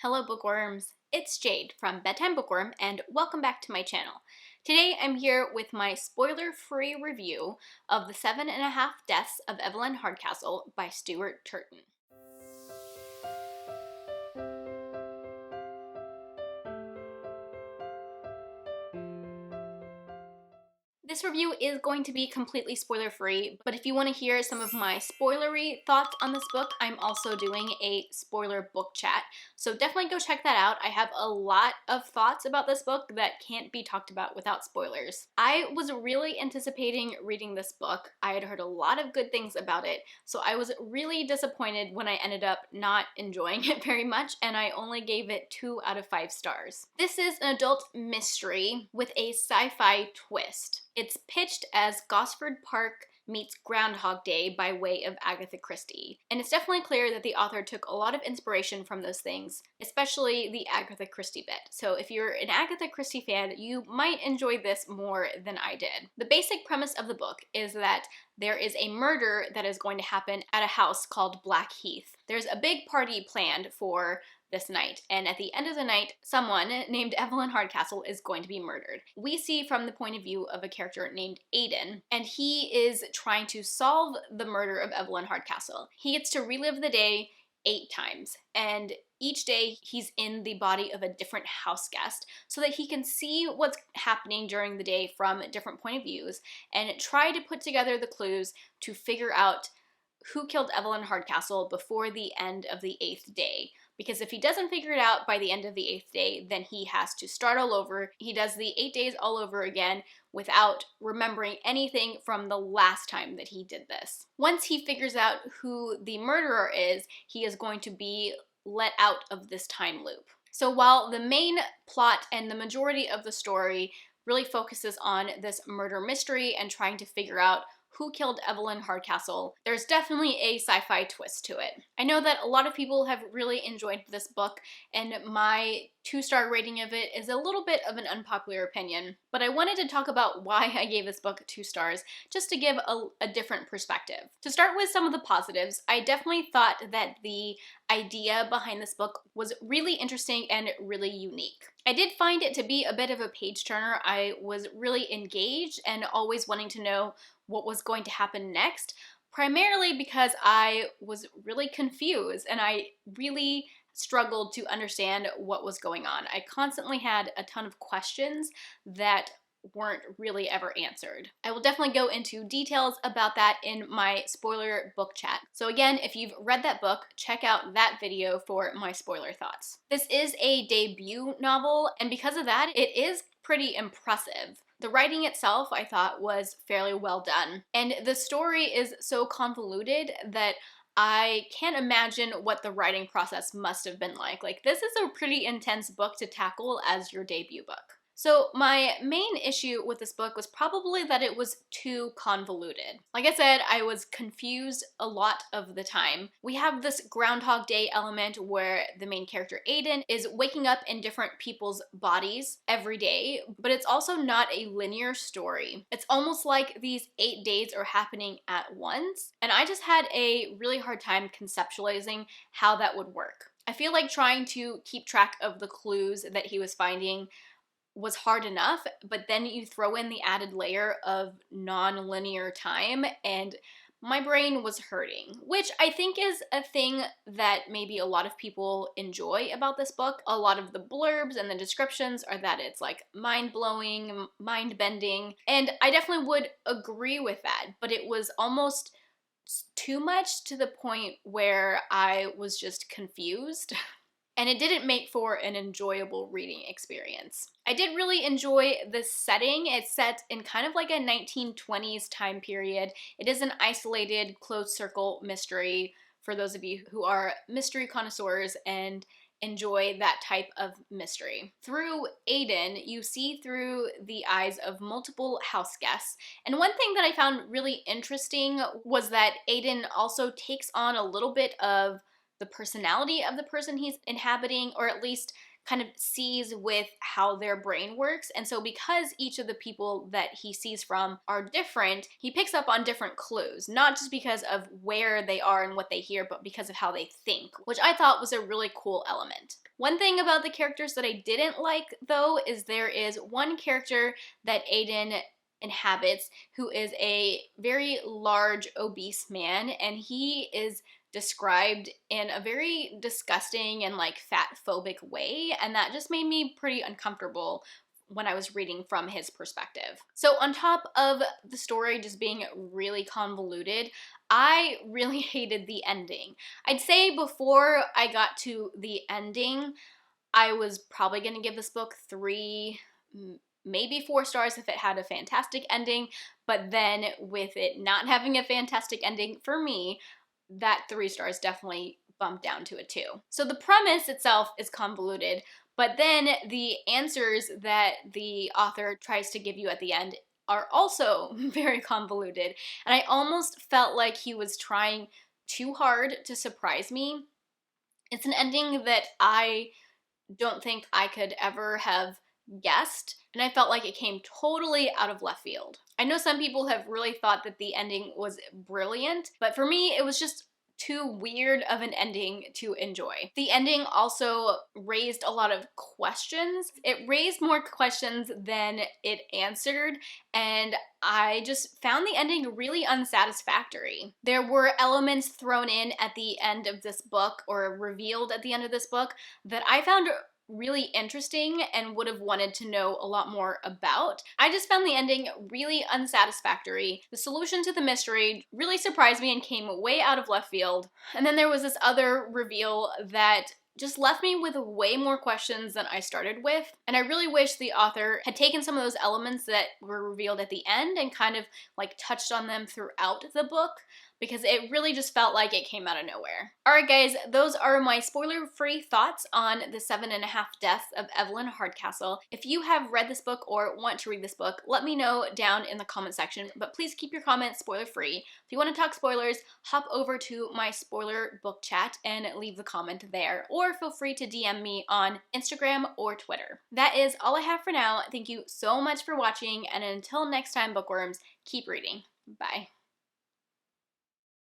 Hello bookworms, it's Jade from Bedtime Bookworm and welcome back to my channel. Today I'm here with my spoiler-free review of The 7.5 Deaths of Evelyn Hardcastle by Stuart Turton. This review is going to be completely spoiler-free, but if you want to hear some of my spoilery thoughts on this book, I'm also doing a spoiler book chat, so definitely go check that out. I have a lot of thoughts about this book that can't be talked about without spoilers. I was really anticipating reading this book. I had heard a lot of good things about it, so I was really disappointed when I ended up not enjoying it very much, and I only gave it 2 out of 5 stars. This is an adult mystery with a sci-fi twist. It's pitched as Gosford Park meets Groundhog Day by way of Agatha Christie. And it's definitely clear that the author took a lot of inspiration from those things, especially the Agatha Christie bit. So if you're an Agatha Christie fan, you might enjoy this more than I did. The basic premise of the book is that there is a murder that is going to happen at a house called Blackheath. There's a big party planned for this night, and at the end of the night, someone named Evelyn Hardcastle is going to be murdered. We see from the point of view of a character named Aidan, and he is trying to solve the murder of Evelyn Hardcastle. He gets to relive the day 8 times, and each day he's in the body of a different house guest so that he can see what's happening during the day from different point of views and try to put together the clues to figure out who killed Evelyn Hardcastle before the end of the 8th day. Because if he doesn't figure it out by the end of the 8th day, then he has to start all over. He does the 8 days all over again without remembering anything from the last time that he did this. Once he figures out who the murderer is, he is going to be let out of this time loop. So while the main plot and the majority of the story really focuses on this murder mystery and trying to figure out who killed Evelyn Hardcastle, there's definitely a sci-fi twist to it. I know that a lot of people have really enjoyed this book, and my 2-star rating of it is a little bit of an unpopular opinion, but I wanted to talk about why I gave this book 2 stars, just to give a different perspective. To start with some of the positives, I definitely thought that the idea behind this book was really interesting and really unique. I did find it to be a bit of a page turner. I was really engaged and always wanting to know what was going to happen next, primarily because I was really confused and I really struggled to understand what was going on. I constantly had a ton of questions that weren't really ever answered. I will definitely go into details about that in my spoiler book chat. So again, if you've read that book, check out that video for my spoiler thoughts. This is a debut novel, and because of that, it is pretty impressive. The writing itself, I thought, was fairly well done, and the story is so convoluted that I can't imagine what the writing process must have been like. Like, this is a pretty intense book to tackle as your debut book. So my main issue with this book was probably that it was too convoluted. Like I said, I was confused a lot of the time. We have this Groundhog Day element where the main character Aidan is waking up in different people's bodies every day, but it's also not a linear story. It's almost like these 8 days are happening at once, and I just had a really hard time conceptualizing how that would work. I feel like trying to keep track of the clues that he was finding was hard enough, but then you throw in the added layer of non-linear time and my brain was hurting, which I think is a thing that maybe a lot of people enjoy about this book. A lot of the blurbs and the descriptions are that it's like mind-blowing, mind-bending, and I definitely would agree with that, but it was almost too much to the point where I was just confused. And it didn't make for an enjoyable reading experience. I did really enjoy the setting. It's set in kind of like a 1920s time period. It is an isolated, closed circle mystery for those of you who are mystery connoisseurs and enjoy that type of mystery. Through Aidan, you see through the eyes of multiple house guests. And one thing that I found really interesting was that Aidan also takes on a little bit of the personality of the person he's inhabiting, or at least kind of sees with how their brain works. And so because each of the people that he sees from are different, he picks up on different clues, not just because of where they are and what they hear, but because of how they think, which I thought was a really cool element. One thing about the characters that I didn't like, though, is there is one character that Aiden inhabits who is a very large, obese man, and he is described in a very disgusting and like fat phobic way, and that just made me pretty uncomfortable when I was reading from his perspective. So on top of the story just being really convoluted, I really hated the ending. I'd say before I got to the ending, I was probably gonna give this book 3, maybe 4 stars if it had a fantastic ending, but then with it not having a fantastic ending for me, that 3 stars definitely bumped down to a 2. So the premise itself is convoluted, but then the answers that the author tries to give you at the end are also very convoluted, and I almost felt like he was trying too hard to surprise me. It's an ending that I don't think I could ever have guessed, and I felt like it came totally out of left field. I know some people have really thought that the ending was brilliant, but for me it was just too weird of an ending to enjoy. The ending also raised a lot of questions. It raised more questions than it answered, and I just found the ending really unsatisfactory. There were elements thrown in at the end of this book, or revealed at the end of this book, that I found really interesting and would have wanted to know a lot more about. I just found the ending really unsatisfactory. The solution to the mystery really surprised me and came way out of left field. And then there was this other reveal that just left me with way more questions than I started with. And I really wish the author had taken some of those elements that were revealed at the end and kind of like touched on them throughout the book, because it really just felt like it came out of nowhere. Alright guys, those are my spoiler-free thoughts on The 7.5 Deaths of Evelyn Hardcastle. If you have read this book or want to read this book, let me know down in the comment section, but please keep your comments spoiler-free. If you want to talk spoilers, hop over to my spoiler book chat and leave the comment there, or feel free to DM me on Instagram or Twitter. That is all I have for now. Thank you so much for watching, and until next time, bookworms, keep reading. Bye.